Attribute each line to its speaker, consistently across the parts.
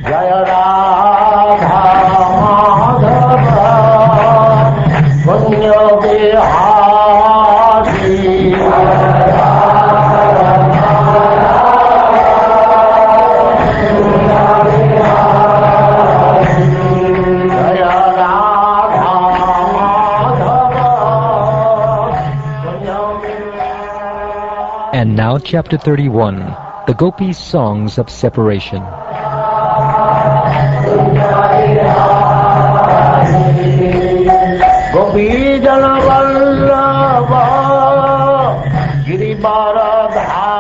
Speaker 1: Jaya Radha Madhava Punya Bihari.
Speaker 2: And now chapter 31, the Gopis' Songs of Separation.
Speaker 1: Gopi Jana Vallabha Girivaradhari.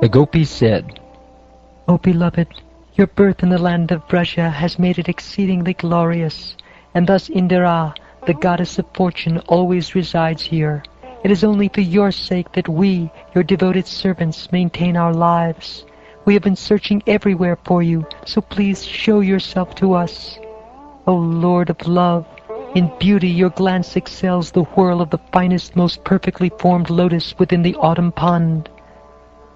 Speaker 2: The Gopis said,
Speaker 3: O beloved, your birth in the land of Braja has made it exceedingly glorious, and thus Indira, the goddess of fortune, always resides here. It is only for your sake that we, your devoted servants, maintain our lives. We have been searching everywhere for you, so please show yourself to us. O Lord of love, in beauty your glance excels the whirl of the finest, most perfectly formed lotus within the autumn pond.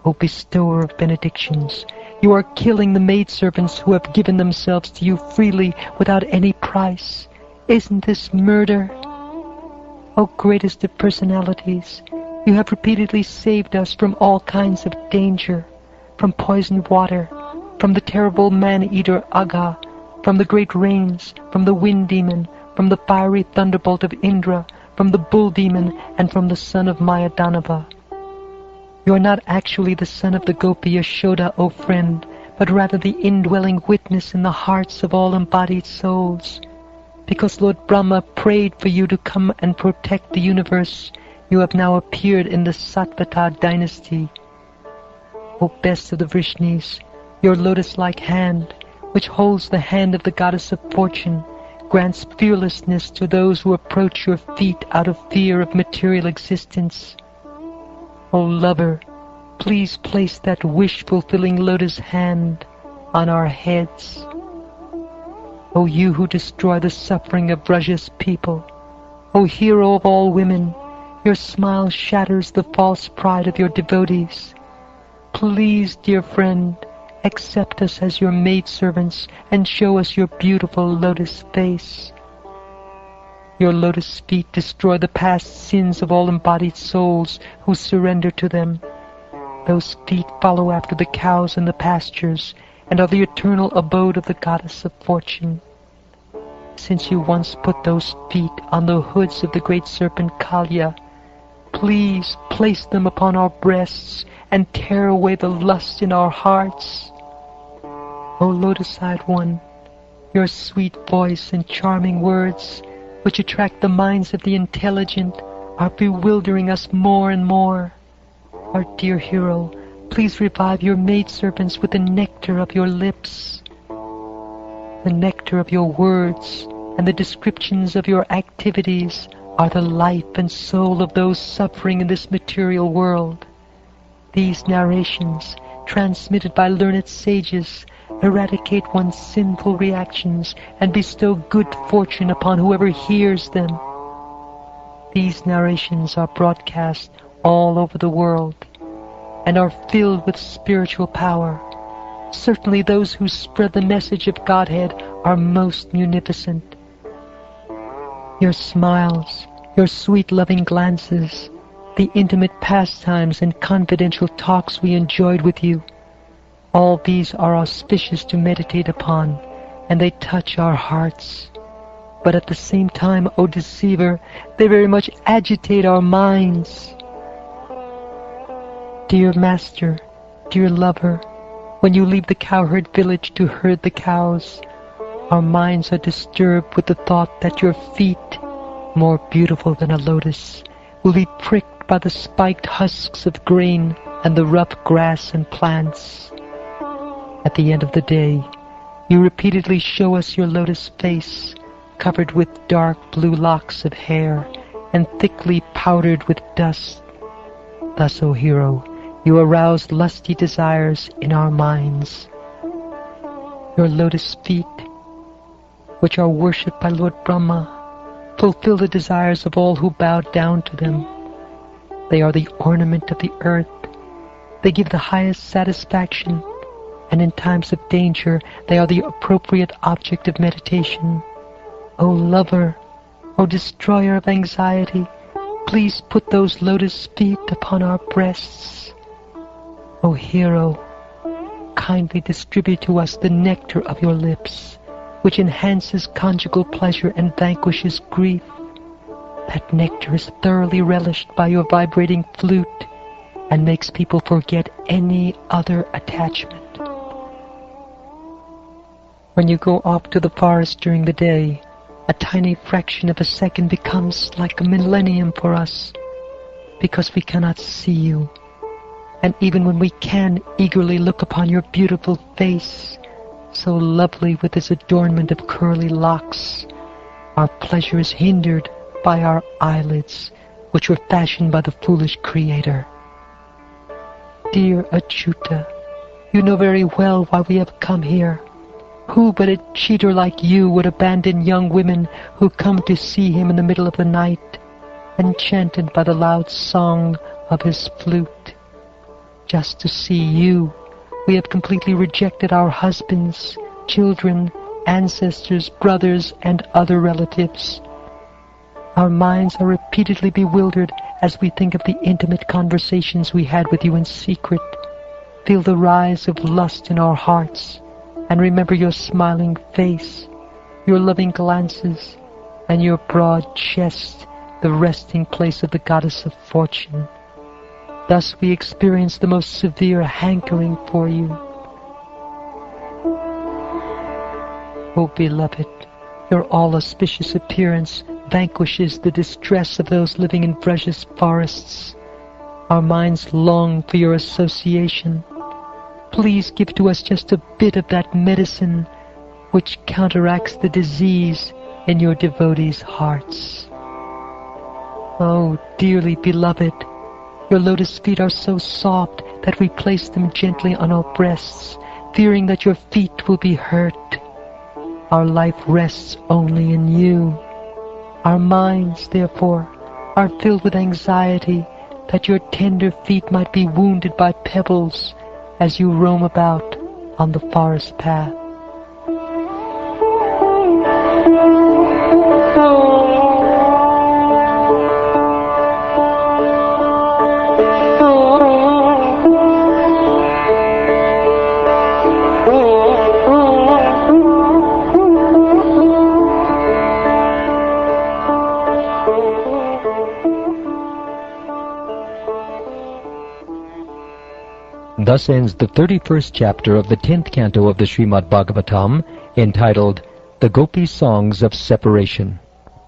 Speaker 3: O bestower of benedictions, you are killing the maidservants who have given themselves to you freely without any price. Isn't this murder? O greatest of personalities, you have repeatedly saved us from all kinds of danger, from poisoned water, from the terrible man-eater Agha, from the great rains, from the wind demon, from the fiery thunderbolt of Indra, from the bull demon, and from the son of Mayadanava. You are not actually the son of the Gopi Yashoda, O friend, but rather the indwelling witness in the hearts of all embodied souls. Because Lord Brahma prayed for you to come and protect the universe, you have now appeared in the Satvata dynasty. O best of the Vrishnis, your lotus-like hand, which holds the hand of the goddess of fortune, grants fearlessness to those who approach your feet out of fear of material existence. O lover, please place that wish-fulfilling lotus hand on our heads. O you who destroy the suffering of Braja's people, O hero of all women, your smile shatters the false pride of your devotees. Please, dear friend, accept us as your maidservants and show us your beautiful lotus face. Your lotus feet destroy the past sins of all embodied souls who surrender to them. Those feet follow after the cows in the pastures and are the eternal abode of the goddess of fortune. Since you once put those feet on the hoods of the great serpent Kalya, please place them upon our breasts and tear away the lust in our hearts. O lotus-eyed one, your sweet voice and charming words, which attract the minds of the intelligent, are bewildering us more and more. Our dear hero, please revive your maidservants with the nectar of your lips. The nectar of your words and the descriptions of your activities are the life and soul of those suffering in this material world. These narrations, transmitted by learned sages, eradicate one's sinful reactions and bestow good fortune upon whoever hears them. These narrations are broadcast all over the world and are filled with spiritual power. Certainly those who spread the message of Godhead are most munificent. Your smiles, your sweet loving glances, the intimate pastimes and confidential talks we enjoyed with you, all these are auspicious to meditate upon, and they touch our hearts. But at the same time, O deceiver, they very much agitate our minds. Dear master, dear lover, when you leave the cowherd village to herd the cows, our minds are disturbed with the thought that your feet, more beautiful than a lotus, will be pricked by the spiked husks of grain and the rough grass and plants. At the end of the day, you repeatedly show us your lotus face, covered with dark blue locks of hair, and thickly powdered with dust. Thus, O hero, you arouse lusty desires in our minds. Your lotus feet, which are worshipped by Lord Brahma, fulfill the desires of all who bow down to them. They are the ornament of the earth. They give the highest satisfaction, and in times of danger they are the appropriate object of meditation. O lover, O destroyer of anxiety, please put those lotus feet upon our breasts. O hero, kindly distribute to us the nectar of your lips, which enhances conjugal pleasure and vanquishes grief. That nectar is thoroughly relished by your vibrating flute and makes people forget any other attachment. When you go off to the forest during the day, a tiny fraction of a second becomes like a millennium for us, because we cannot see you. And even when we can eagerly look upon your beautiful face, so lovely with its adornment of curly locks, our pleasure is hindered by our eyelids, which were fashioned by the foolish Creator. Dear Achyuta, you know very well why we have come here. Who but a cheater like you would abandon young women who come to see him in the middle of the night, enchanted by the loud song of his flute? Just to see you, we have completely rejected our husbands, children, ancestors, brothers, and other relatives. Our minds are repeatedly bewildered as we think of the intimate conversations we had with you in secret, feel the rise of lust in our hearts, and remember your smiling face, your loving glances, and your broad chest, the resting place of the goddess of fortune. Thus we experience the most severe hankering for you. O beloved, your all-auspicious appearance vanquishes the distress of those living in precious forests. Our minds long for your association. Please give to us just a bit of that medicine which counteracts the disease in your devotees' hearts. Oh, dearly beloved, your lotus feet are so soft that we place them gently on our breasts, fearing that your feet will be hurt. Our life rests only in you. Our minds, therefore, are filled with anxiety that your tender feet might be wounded by pebbles as you roam about on the forest path.
Speaker 2: Thus ends the 31st chapter of the 10th canto of the Shrimad Bhagavatam, entitled The Gopi Songs of Separation.